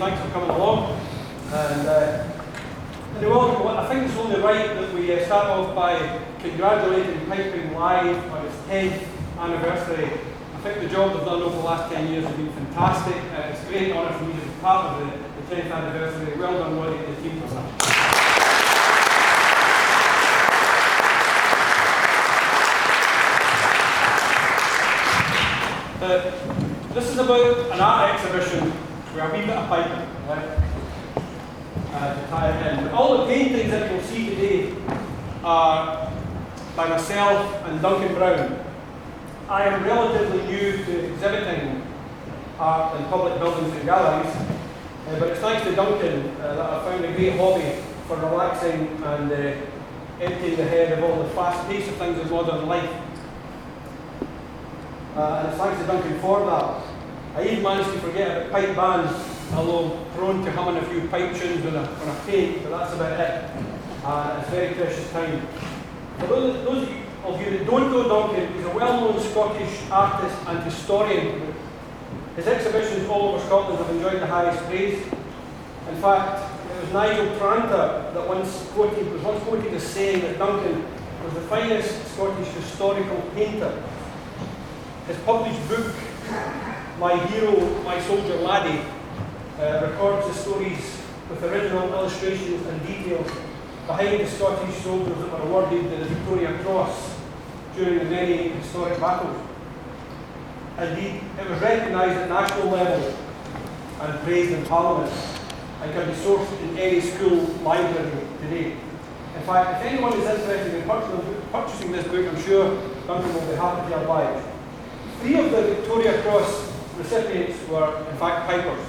thanks for coming along. And I think it's only right that we start off by congratulating Piping Live on its 10th anniversary. I think the job they've done over the last 10 years has been fantastic. It's a great honour for me to be part of the 10th anniversary. Well done, Roddy and the team for that. This is about an art exhibition where a wee bit of piping, right? To tie it in. But all the paintings that you'll see today are by myself and Duncan Brown. I am relatively new to exhibiting art in public buildings and galleries, but it's thanks to Duncan that I found a great hobby for relaxing and emptying the head of all the fast pace of things in modern life. And it's thanks to Duncan for that. I even managed to forget about pipe bands, although prone to humming a few pipe tunes when I paint, but that's about it. It's very precious time. For those of you that don't know Duncan, he's a well-known Scottish artist and historian. His exhibitions all over Scotland have enjoyed the highest praise. In fact, it was Nigel Tranter that was once quoted as saying that Duncan was the finest Scottish historical painter. His published book, My Hero, My Soldier Laddie, records the stories with original illustrations and details behind the Scottish soldiers that were awarded the Victoria Cross during the many historic battles. Indeed, it was recognised at national level and praised in Parliament and can be sourced in any school library today. In fact, if anyone is interested in purchasing this book, I'm sure Duncan will be happy to oblige. 3 of the Victoria Cross recipients were, in fact, pipers.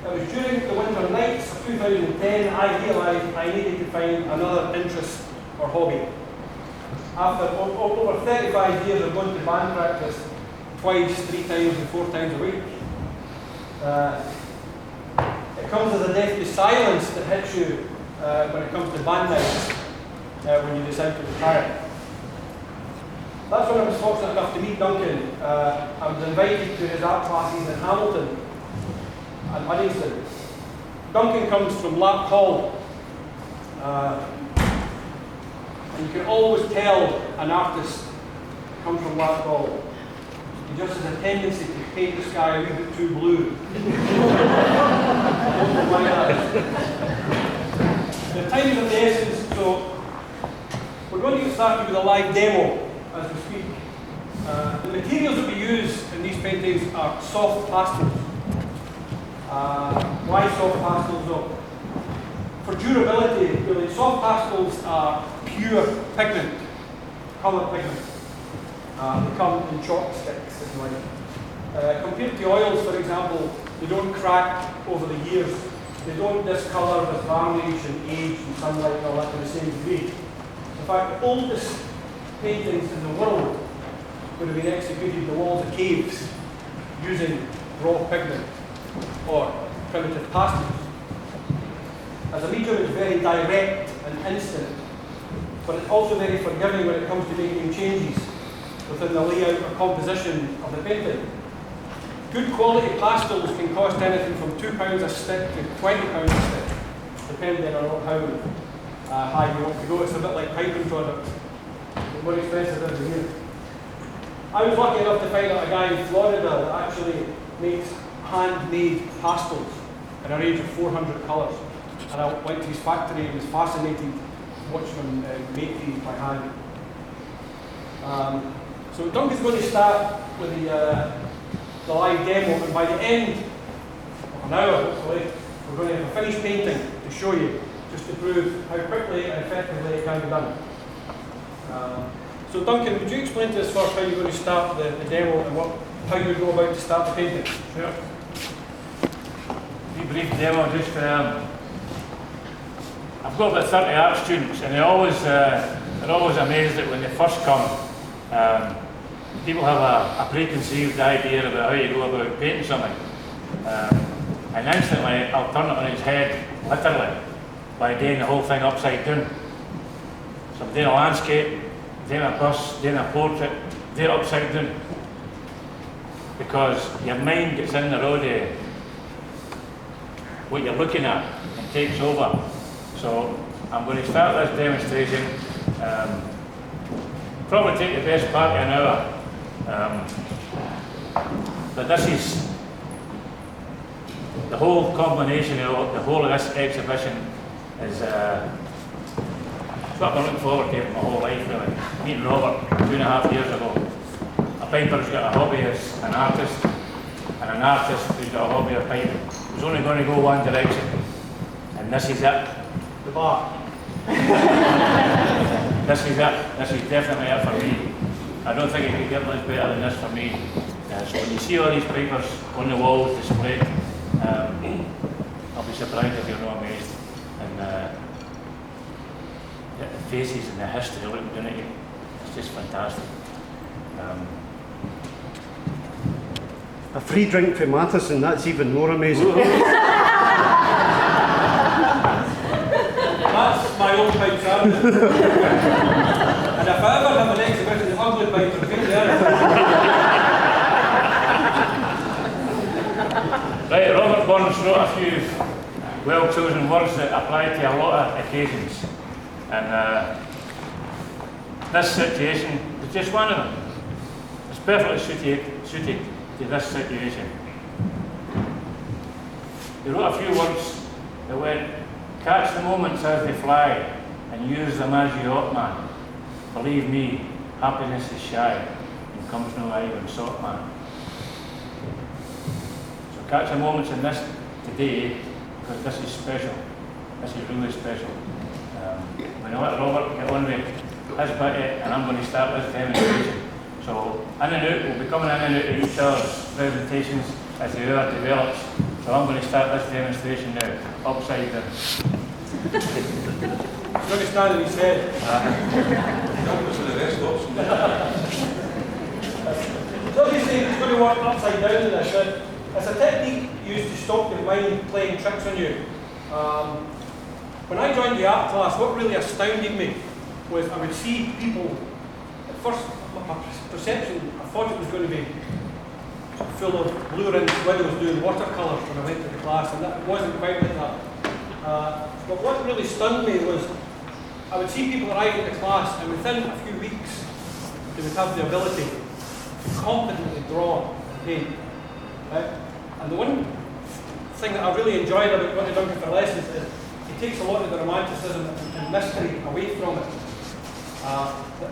It was during the winter nights of 2010 I realised I needed to find another interest or hobby. After over 35 years of going to band practice twice, 3 times and 4 times a week, it comes as a deathly silence that hits you when it comes to band nights when you decide to retire. That's when I was fortunate enough to meet Duncan. I was invited to his art classes in Hamilton and Mathieson. Duncan comes from Lark Hall. And you can always tell an artist comes from Lark Hall. He just has a tendency to paint the sky a wee bit too blue. The time is of the essence, so we're going to get started with a live demo as we speak. The materials that we use in these paintings are soft pastels. Why soft pastels? Though? For durability, really, soft pastels are pure pigment, coloured pigment. They come in chopsticks, if you like. Compared to oils, for example, they don't crack over the years. They don't discolour with varnish and age and sunlight and all that to the same degree. In fact, the oldest paintings in the world would have been executed in the walls of caves using raw pigment or primitive pastels. As a medium, it's very direct and instant, but it's also very forgiving when it comes to making changes within the layout or composition of the painting. Good quality pastels can cost anything from £2 a stick to £20 a stick, depending on how high you want to go. It's a bit like piping products. They're more expensive over here. I was lucky enough to find out a guy in Florida that actually makes handmade pastels in a range of 400 colours. And I went to his factory and was fascinated to watch them make these by hand. So Duncan's going to start with the live demo, and by the end of an hour, hopefully, we're going to have a finished painting to show you, just to prove how quickly and effectively it can be done. So Duncan, would you explain to us first how you're going to start the demo and how you go about to start the painting? Sure. A brief demo, just I've got about 30 art students, and they're always amazed that when they first come, people have a preconceived idea about how you go about painting something. And instantly I'll turn it on its head, literally, by doing the whole thing upside down. So I'm doing a landscape, doing a bus, doing a portrait, do it upside down. Because your mind gets in the road what you're looking at and takes over. So I'm going to start this demonstration. Probably take the best part of an hour. But this is the whole combination of the whole of this exhibition is what I've been looking forward to my whole life, really. Meeting Robert 2.5 years ago. A piper who's got a hobby as an artist, and an artist who's got a hobby of piping. It was only going to go one direction, and this is it. The bar. This is it. This is definitely it for me. I don't think it could get much better than this for me. So when you see all these papers on the walls displayed, I'll be surprised if you're not amazed. And the faces and the history of it, it's just fantastic. A free drink for Mathieson, that's even more amazing. That's my old pipe service. And if I ever have an exhibition, the ugly pipe will be there. Right, Robert Burns wrote a few well-chosen words that apply to a lot of occasions. And this situation is just one of them. It's perfectly suited to this situation. He wrote a few words that went, catch the moments as they fly and use them as you ought, man. Believe me, happiness is shy and comes no eye when sought, man. So catch the moments in this today, because this is special. This is really special. We know let Robert get on with his bit, and I'm going to start this demonstration. So in and out, we'll be coming in and out of each other's presentations as the hour develops. So I'm going to start this demonstration now, upside down. He's going to stand on his head. So obviously it's going to work upside down in this. It's a technique used to stop your mind playing tricks on you. When I joined the art class, what really astounded me was I would see people, at first my perception, I thought it was going to be full of blue rimmed widows doing watercolours when I went to the class, and that wasn't quite like that. But what really stunned me was I would see people arrive at the class, and within a few weeks they would have the ability to confidently draw and paint. Right? And the one thing that I really enjoyed about going to Duncan for lessons is he takes a lot of the romanticism and mystery away from it.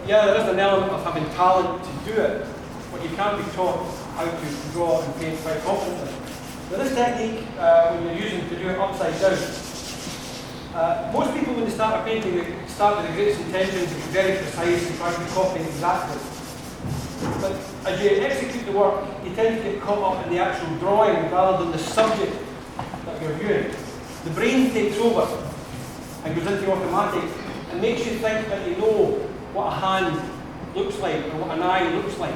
Yeah, there is an element of having talent to do it, but you can't be taught how to draw and paint quite confidently. Now this technique, when you're using to do it upside down, most people when they start a painting, they start with the greatest intentions, to be very precise and try to copy exactly. But as you execute the work, you tend to get caught up in the actual drawing rather than the subject that you're viewing. The brain takes over and goes into automatic and makes you think that you know what a hand looks like or what an eye looks like.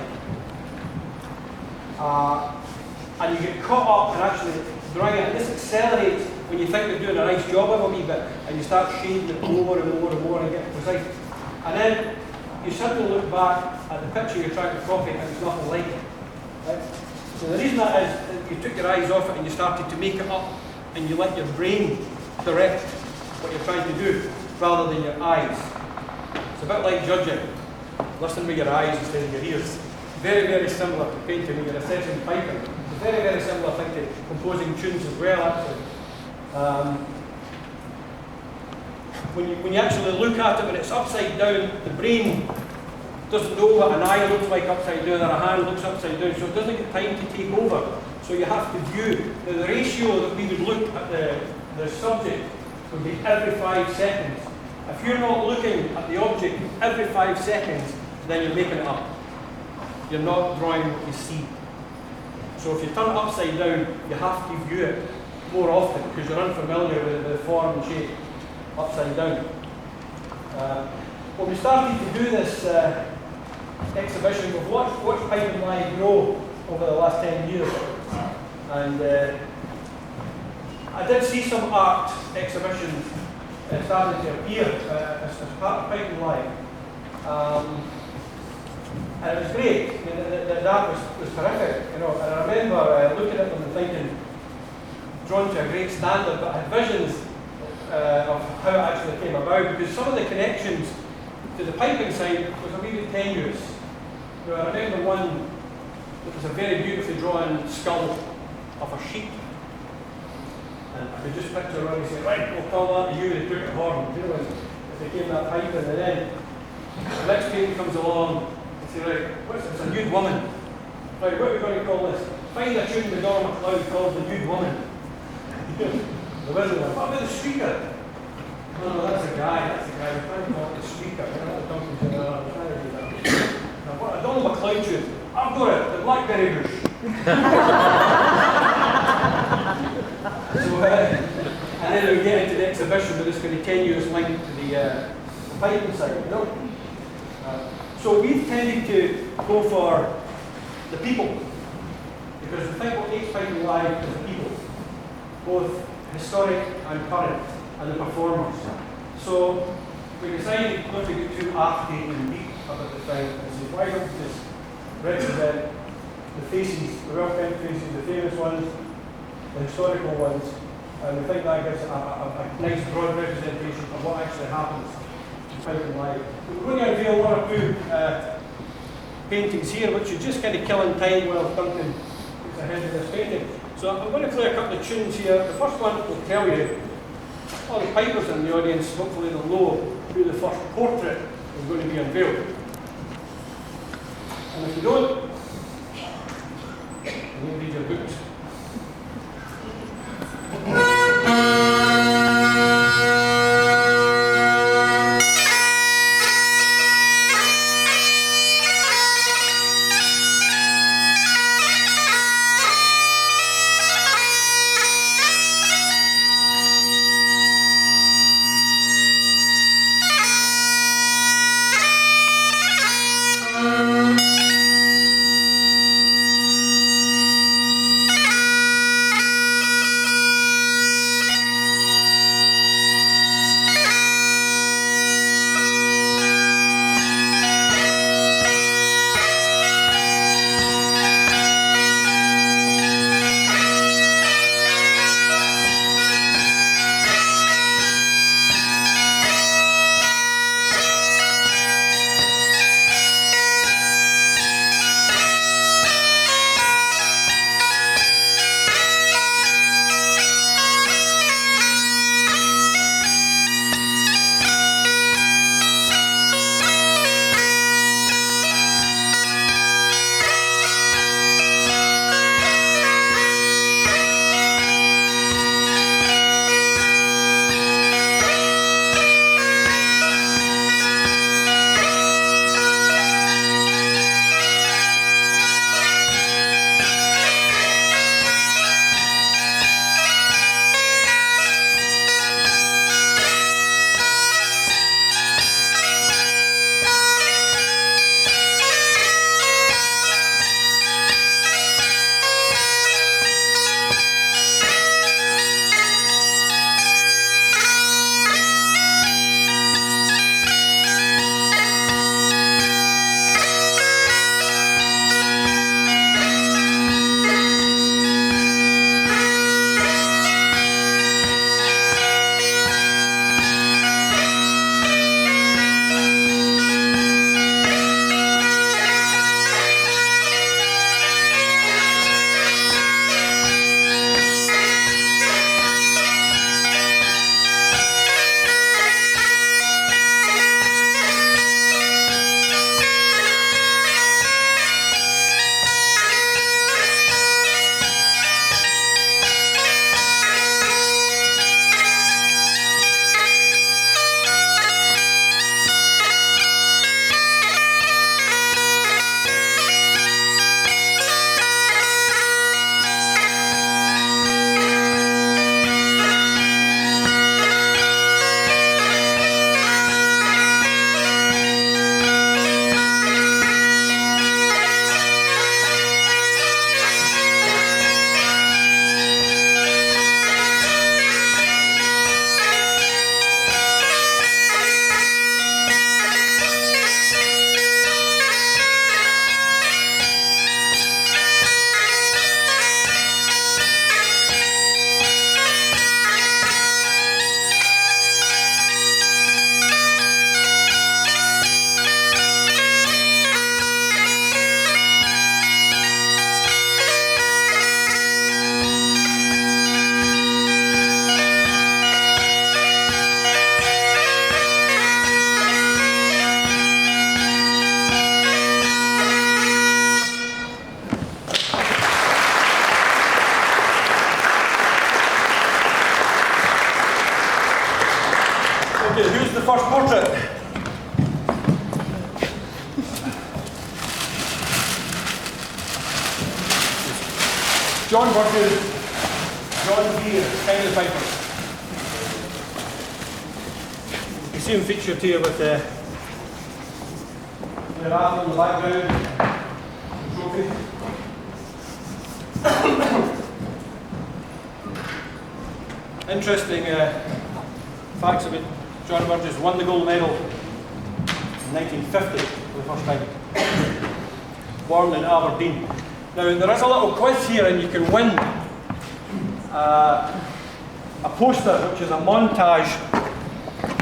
And you get caught up in actually drawing it. And this accelerates when you think you're doing a nice job of a wee bit and you start shading it more and more and more and getting precise. And then you suddenly look back at the picture you're trying to copy and it's nothing like it. Right? So the reason that is that you took your eyes off it and you started to make it up and you let your brain direct what you're trying to do rather than your eyes. It's a bit like judging. Listen with your eyes instead of your ears. Very, very similar to painting when you're assessing piping. It's a very, very similar thing to composing tunes as well, actually. When you actually look at it, when it's upside down, the brain doesn't know what an eye looks like upside down or a hand looks upside down, so it doesn't get time to take over. So you have to view. Now the ratio that we would look at the subject would be every 5 seconds. If you're not looking at the object every 5 seconds, then you're making it up. You're not drawing what you see. So if you turn it upside down, you have to view it more often because you're unfamiliar with the form and shape upside down. When we started to do this exhibition, we've watched Piping Live grow over the last 10 years. And I did see some art exhibitions starting to appear as part of Piping Live. And it was great. I mean, that was terrific, you know. And I remember looking at them and thinking, drawn to a great standard, but I had visions of how it actually came about, because some of the connections to the piping side was a wee bit tenuous. You know, I remember one that was a very beautifully drawn skull of a sheep. And I could just picture around and say, right, we'll call that you, they took the horn, you know, if they gave that piping, and then the next painter comes along and say, right, what's this, a nude woman? Right, what are we going to call this? Find a tune the Donald MacLeod called the nude woman. The wizard went, what about the streaker? No, that's a guy, we can't call it the streaker, you know, Duncan said, no, I'm trying to do that. Now, what a Donald MacLeod tune? I've got it, the Blackberry Bush. So, and then we get into the exhibition with this kind of tenuous link to the piping side, you know. So we've tended to go for the people, because we think what makes piping live is the people, both historic and current, and the performers. So we decided not to get too arty and deep about the thing, and say, why don't we just represent the faces, the well-kept faces, the famous ones, the historical ones, and we think that gives a nice broad representation of what actually happens in piping live. We're going to unveil one or two paintings here, which are just kind of killing time while Duncan gets ahead of this painting. So I'm going to play a couple of tunes here. The first one will tell you, all the pipers in the audience, hopefully they'll know who the first portrait is going to be unveiled. And if you don't, you read your books. John Burke's John Deere kind of piper. You see him featured here with the raffle in the background, the trophy. Interesting facts about John Burgess. Won the gold medal in 1950 for the first time. Born in Aberdeen. Now there is a little quiz here and you can win a poster which is a montage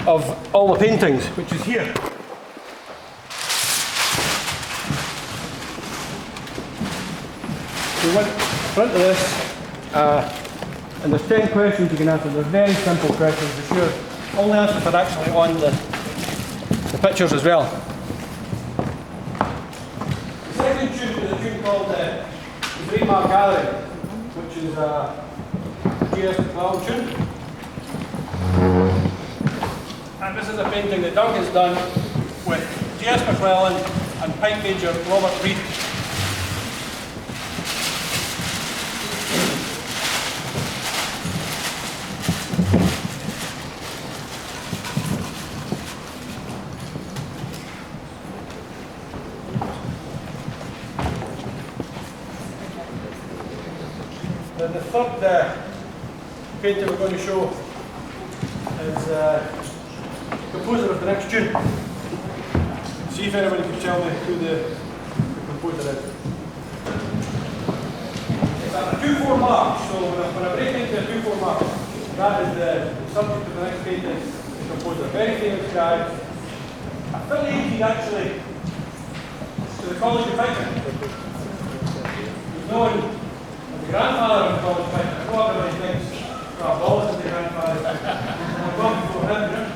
of all the paintings, which is here. So in front of this, and there's 10 questions you can answer. They're very simple questions, for sure. All the answers are actually on the pictures as well. The second tune is a tune called the Braemar Gallery, which is a G.S. McClellan tune. And this is a painting that Duncan's done with G.S. McClellan and pipe major Robert Reid. Then the third painting we're going to show is the composer of the next tune. See if anyone can tell me who the composer is. It's at a 2/4 mark, so when I break into a 2/4 mark, that is the subject of the next painting, the composer. Very famous guy, affiliated actually to the College of Piping. He's known as the grandfather of the College of Piping. I know everybody thinks Rob Wallace is the grandfather. I've gone before him, you know.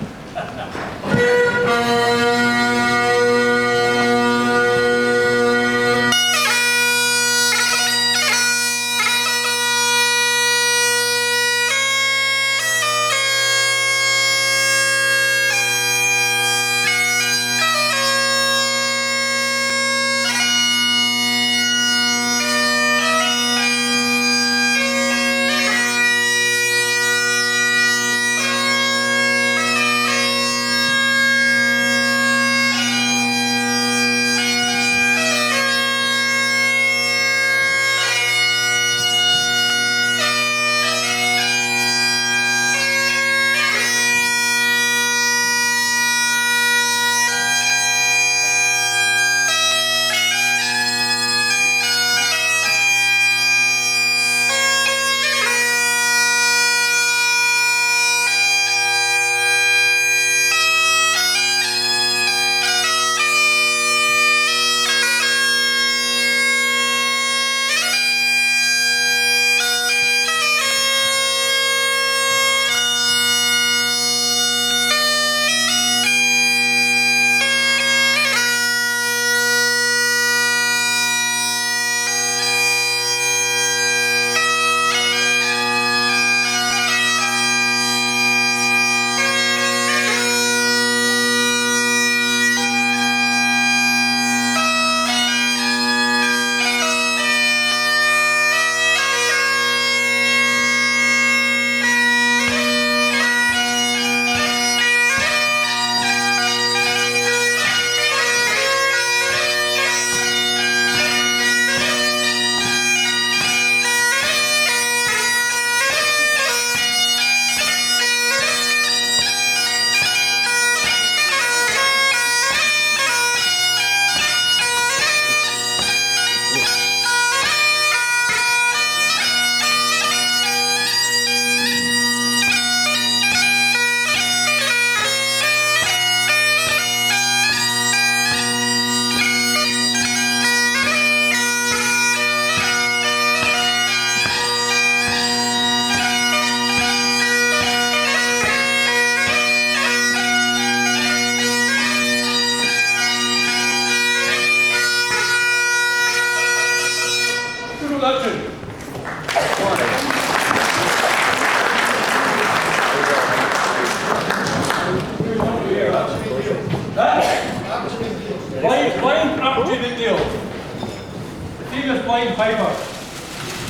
Blind up to the deal. The famous blind piper.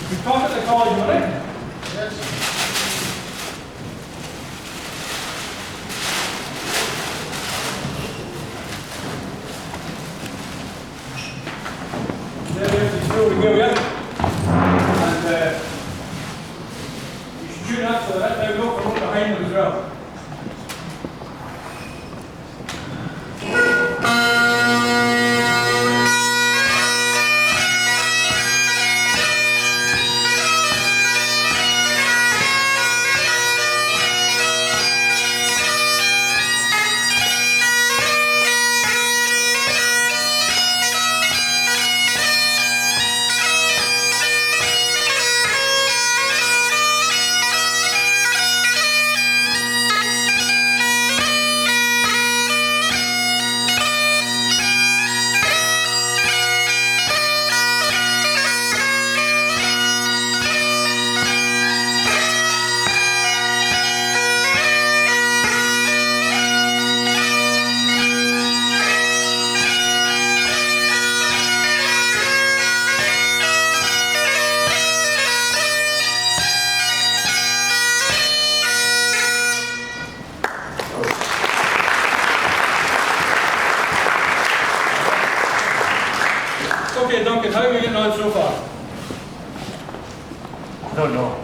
You taught at the college, right? Yes. There's the screw to go in. And you should do that so that they go from behind them as well. Okay, Duncan, how are we getting on so far? I don't know.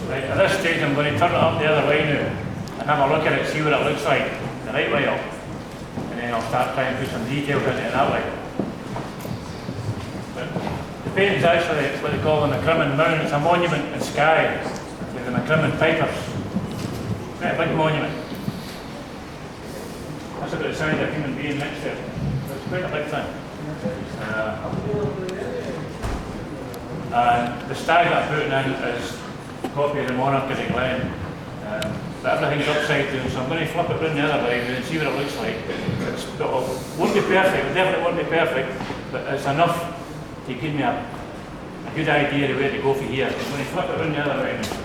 Right, at this stage I'm going to turn it up the other way now and have a look at it, see what it looks like the right way up. And then I'll start trying to put some details into it that way. But the painting's actually what they call the McCrimmon Mound. It's a monument in Skye with the McCrimmon Pipers. Quite a big monument. That's about the size of a human being next to it. So it's quite a big thing. And the stag that I'm putting in is a copy of the Monarch of the Glen. But everything's upside down, so I'm going to flip it round the other way and see what it looks like. It won't be perfect, it definitely won't be perfect, but it's enough to give me a good idea of where to go from here. I'm going to flip it round the other way now.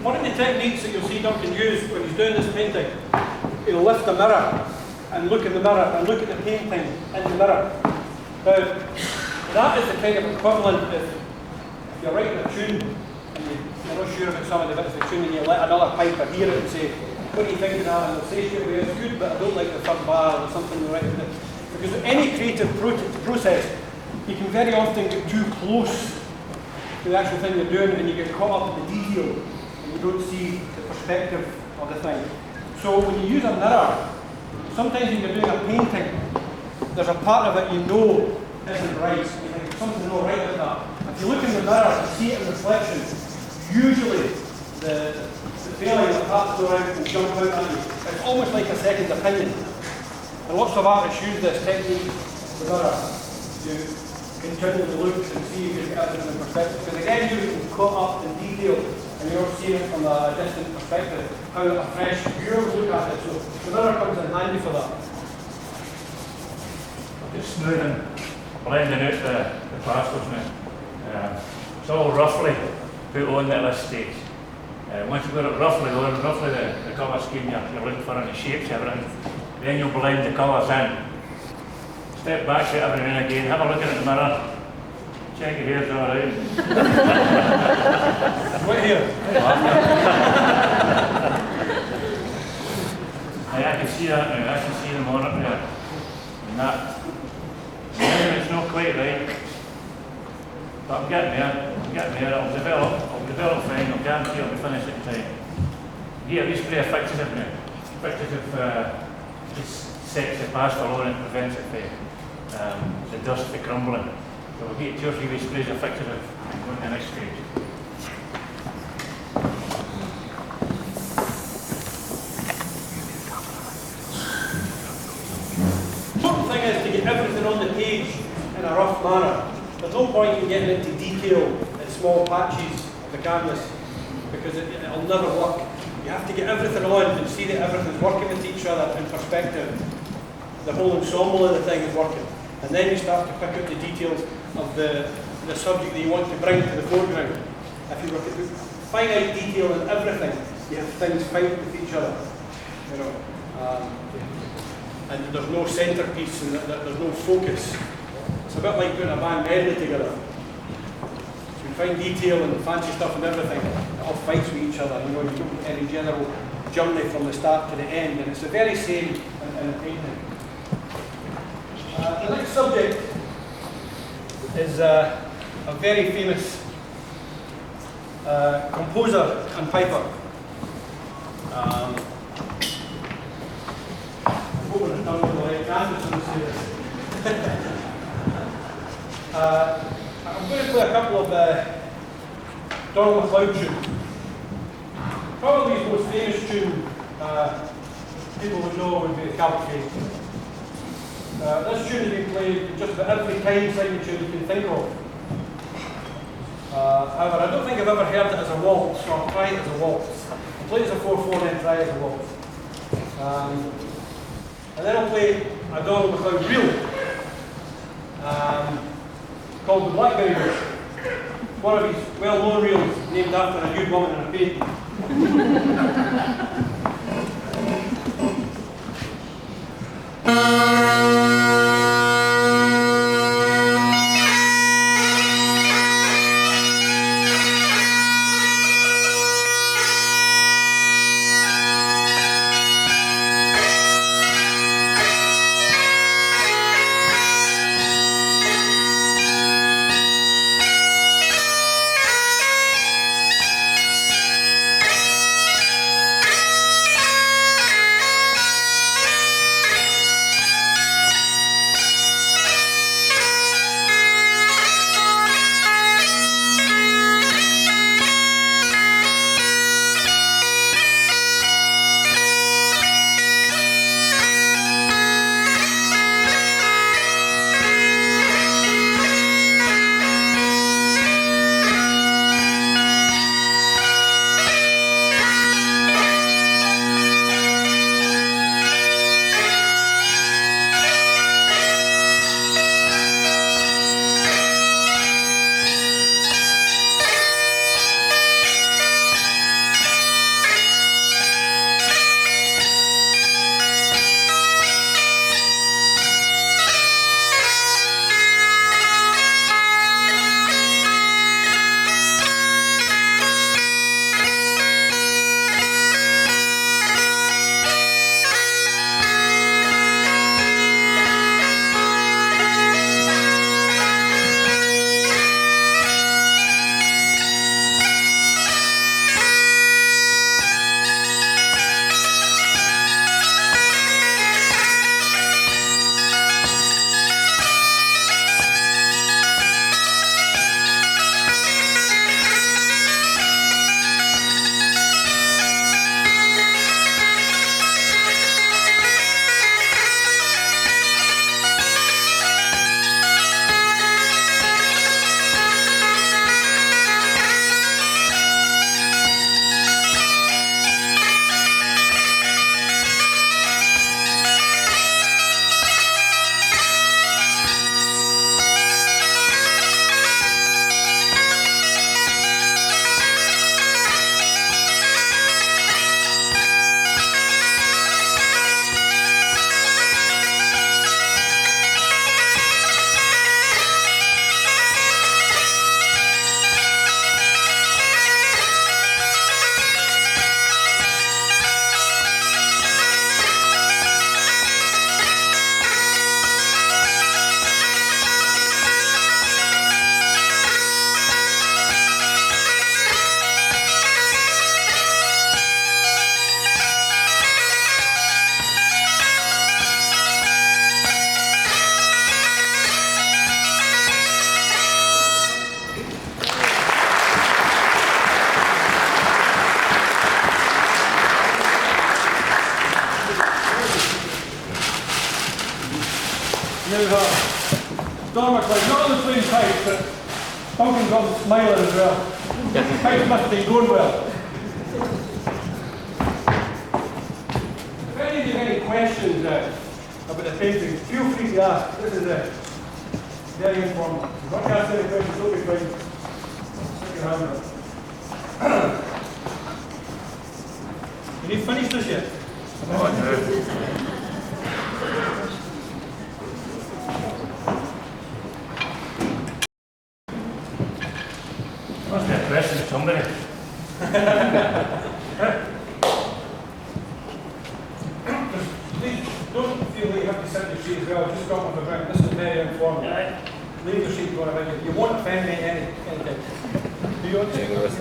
One of the techniques that you'll see Duncan use when he's doing this painting, he'll lift the mirror and look in the mirror and look at the painting in the mirror. Now, that is the kind of equivalent if you're writing a tune and you're not sure about some of the bits of the tune and you let another piper hear it and say, what do you think of that? And they'll say straight away, it's good, but I don't like the third bar or something right with it. Because with any creative process, you can very often get too close to the actual thing you're doing and you get caught up in the detail. You don't see the perspective of the thing. So when you use a mirror, sometimes when you're doing a painting, there's a part of it you know isn't right. You think something's not right with that. If you look in the mirror and see it in reflection, usually the feeling that parts go around and jump out at you. It's almost like a second opinion. And lots of artists use this technique, the mirror, to continually look and see if you get everything in perspective. Because again, you're caught up in detail. And you're seeing it from a distant perspective, how a fresh viewer would look at it. So the mirror comes in handy for that. Just smoothing, blending out the plasters now. It's all roughly put on at this stage. Once you've got it roughly on, roughly the colour scheme you're looking for and the shapes, everything, then you'll blend the colours in. Step back to it every now and again, have a look at it in the mirror. Check your hair's all right. What here? I can see that now, I can see them on up there. And that. It's not quite right. But I'm getting there, I'll develop fine, I'll guarantee I'll be finished in time. Here, we spray a fixative now. Fixative just sets the pastel on and prevents it from the dust from crumbling. So we'll get 2 or 3 wee sprays of fixative and go to the next stage. Important thing is to get everything on the page in a rough manner. There's no point in getting into detail in small patches of the canvas because it'll never work. You have to get everything on and see that everything's working with each other in perspective. The whole ensemble of the thing is working. And then you start to pick out the details of the subject that you want to bring to the foreground. If you look at the finite detail in everything, you have things fight with each other. you know. And there's no centrepiece and there's no focus. It's a bit like putting a band medley together. So you find detail and fancy stuff and everything, it all fights with each other. You know, you don't get any general journey from the start to the end, and it's the very same in a painting. The next subject is a very famous composer and piper. I'm hoping it's done with the right canvas when I say this. I'm going to play a couple of Donald MacLeod tunes. Probably his most famous tune people would know would be the Cavalcade. This tune has been played just about every time signature you can think of. However, I don't think I've ever heard it as a waltz, so I'll try it as a waltz. I'll play it as a 4/4 and then try it as a waltz. And then I'll play a Donald MacLeod reel called the Blackberry Bush. One of his well-known reels named after a nude woman in a painting. Dormer played not only playing pipes, but Duncan got the smiling as well. Pipes must be going well. If any of you have any questions about the painting, feel free to ask. This is very informal. If you want to ask any questions, don't be afraid. Stick your hand up. Have you finished this yet? Oh, no. Must be a question, somebody. Please don't feel like you have to sit in your seat as well. Just drop off a drink. This is very informal. Leave your seat going about. You won't offend me anytime. Do you want to? Boris,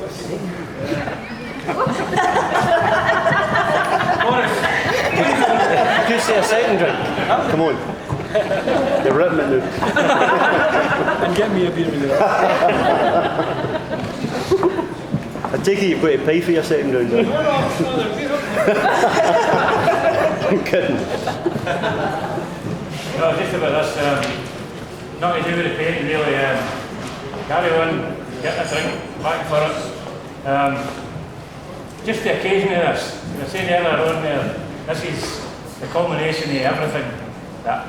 Could you say a second drink? Come on. You're ripping it now. and get me a beer with you. I take it you've got to pay for your second round. Then. I'm kidding. No, just about this, nothing to do with the painting really. Carry on, get a drink, back for it. Just the occasion of this. I was saying earlier on there, this is the culmination of everything that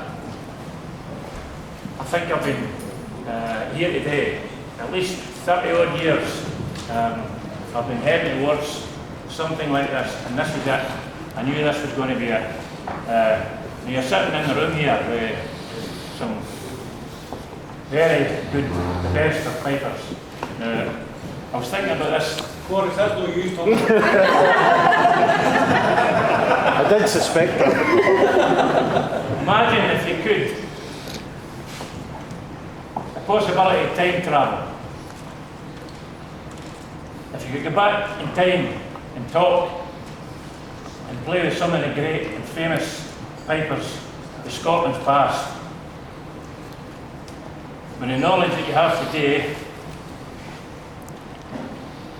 I think I've been here today. At least 30 odd years I've been heading towards something like this, and this was it. I knew this was going to be it. You're sitting in the room here with some very good, the best of pipers. I was thinking about this. Boris, that's no use talking. I did suspect that. Imagine if you could, the possibility of time travel. If you could go back in time and talk and play with some of the great and famous pipers of Scotland's past, with the knowledge that you have today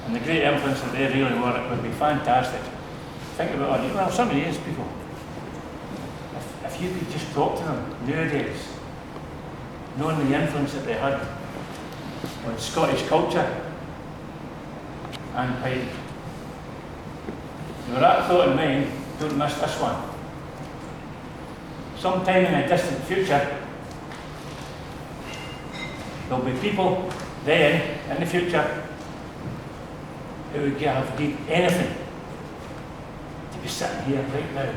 and the great influence that they really were, it would be fantastic. Think about it. Well, some of these people, if you could just talk to them nowadays, knowing the influence that they had on Scottish culture and piping. With that thought in mind, don't miss this one. Sometime in the distant future, there'll be people then, in the future, who would have did anything to be sitting here right now,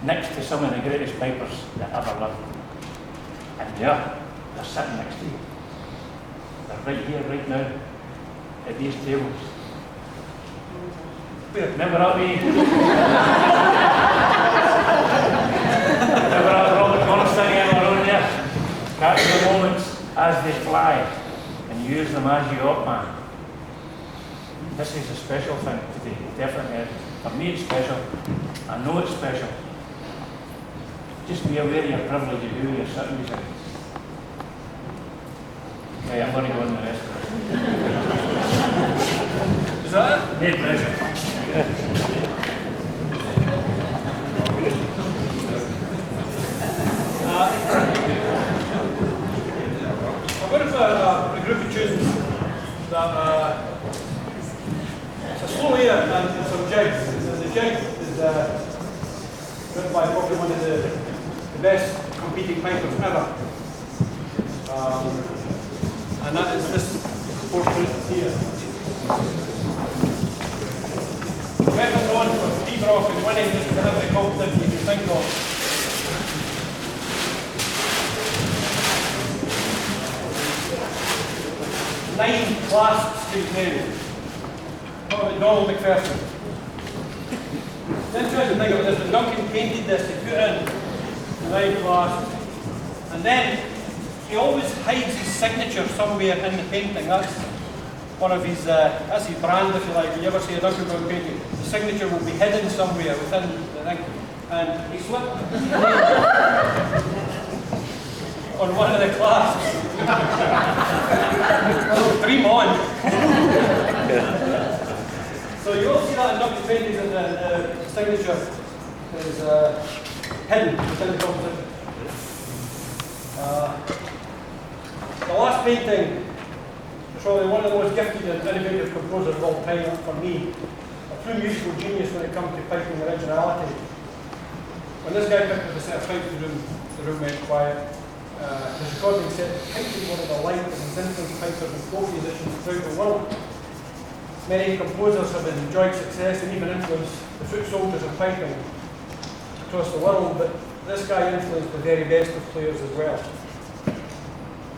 next to some of the greatest pipers that ever lived. And they're sitting next to you. They're right here, right now, at these tables. Remember that wee? Remember that Robert Collins thing in our own there? Catch the moments as they fly and use them as you ought, man. This is a special thing today, definitely. For me it's special. I know it's special. Just be aware of your privilege of who you're sitting beside. Okay, I'm going to go on the rest of it. Is that it? No pressure. I've got a group of tunes that it's a slow air and some jigs. The jig is written by probably one of the best competing pipers ever. And that is this portrait here. Weapons on for Steve Rock and winning just about every competition you can think of. Nine clasps to his name. Donald McPherson. The interesting thing about this, when Duncan painted this, he put in the 9 clasps. And then he always hides his signature somewhere in the painting. That's one of his, that's his brand, if you like. When you ever see a Duncan Brown painting, the signature will be hidden somewhere within the thing. And he slipped his name on one of the clasps. Dream on. So you will see that in Duncan's paintings, and the signature is hidden within the composition. The last painting is probably one of the most gifted and innovative composers of all time for me. A true musical genius when it comes to piping originality. When this guy picked up a set of pipes, the room went quiet. His recording set pipes is one of the light and his influence pipers and folk musicians throughout the world. Many composers have enjoyed success and even influenced the foot soldiers of piping across the world, but this guy influenced the very best of players as well.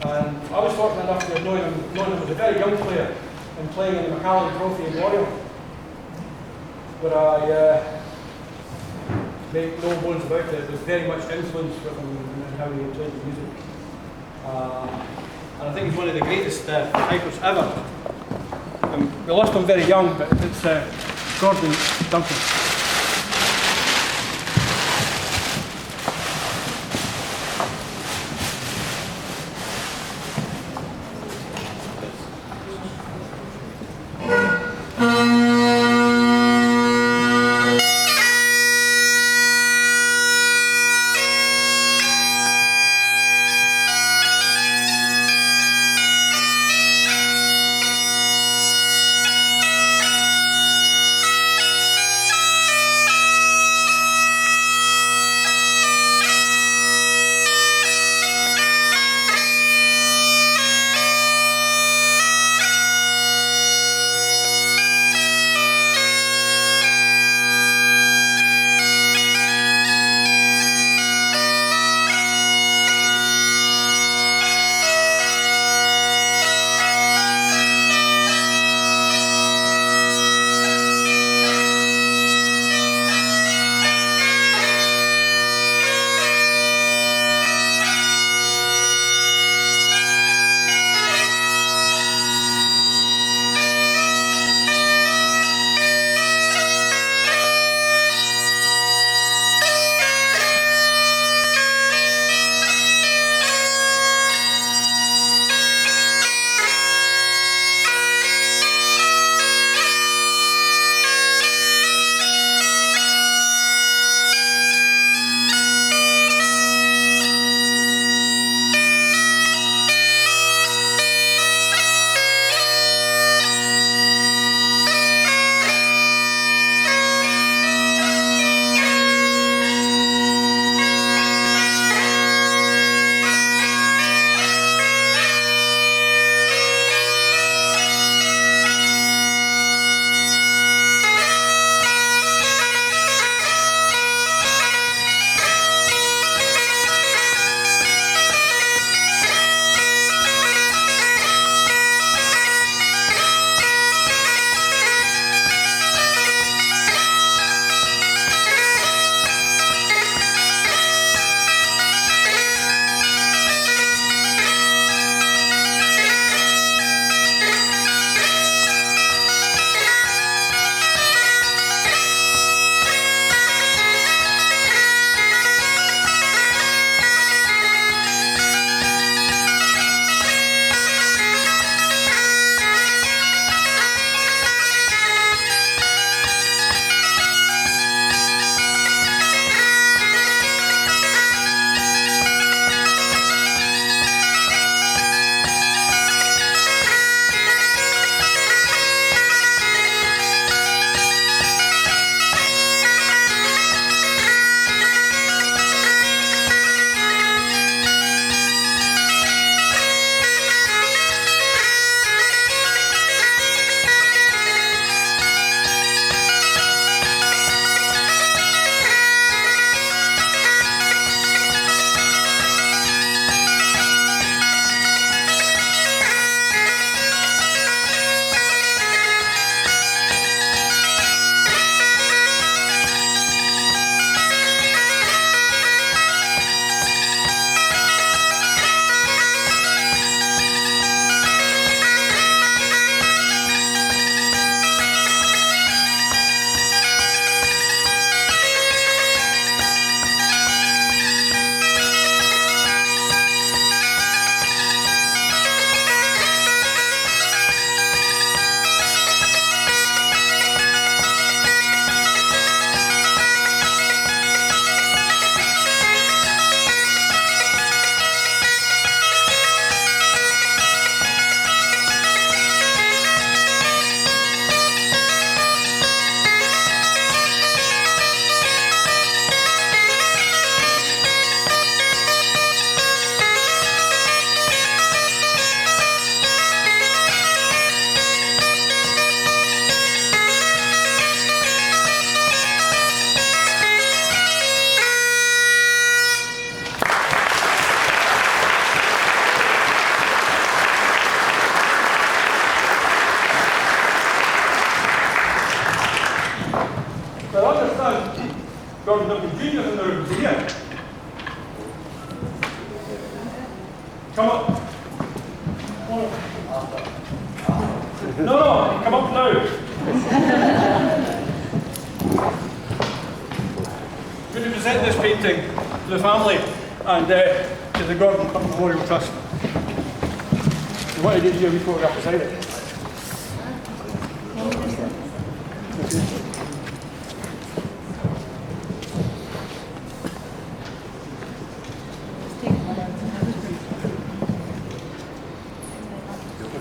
And I was fortunate enough to have known him as a very young player and playing in the Macallan Trophy in Oriel, where I make no bones about it. It was very much influenced with him and how he played the music. And I think he's one of the greatest pipers ever. We lost him very young, but it's Gordon Duncan. No, come up now. I'm going to present this painting to the family and to the Gordon Memorial Trust. You want to do your wee photograph beside it?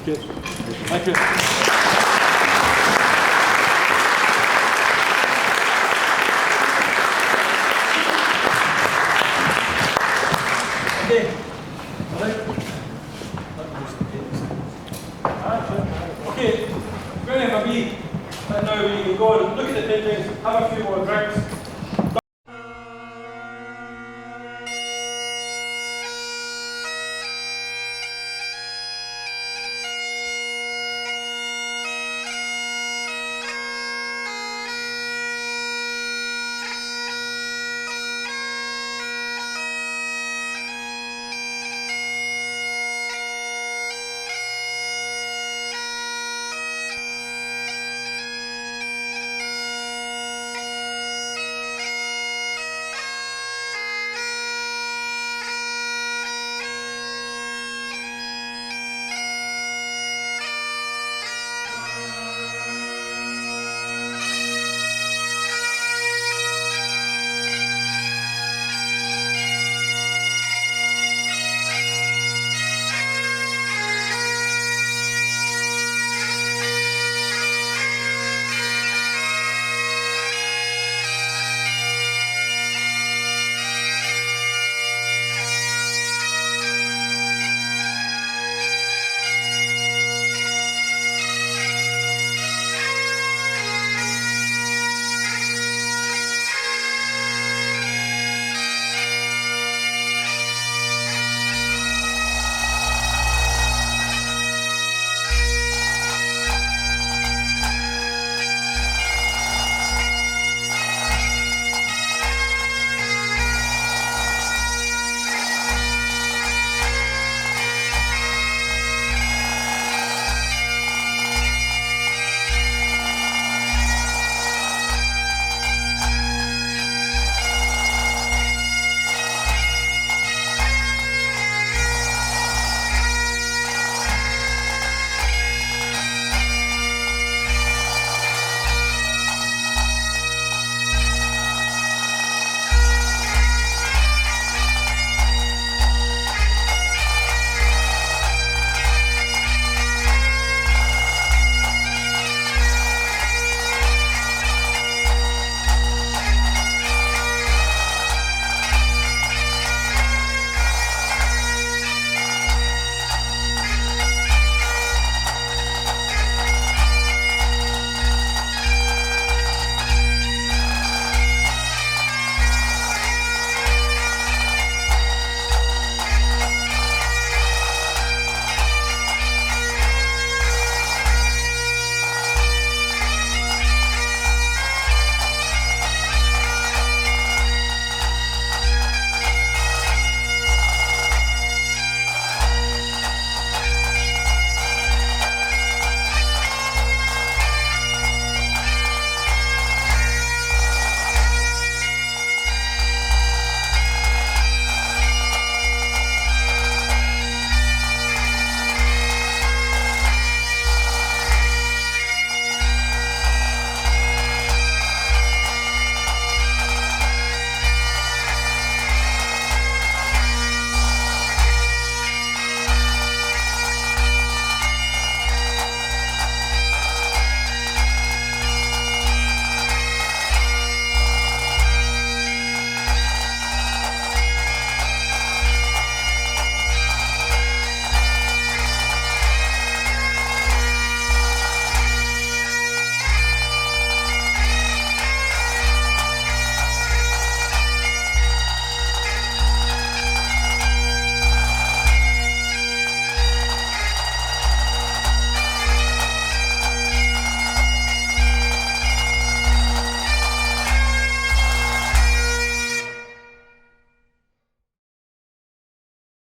Okay. Thank you. Okay. Okay. Going to have a wee. Now we can go and look at the paintings, have a few more drinks.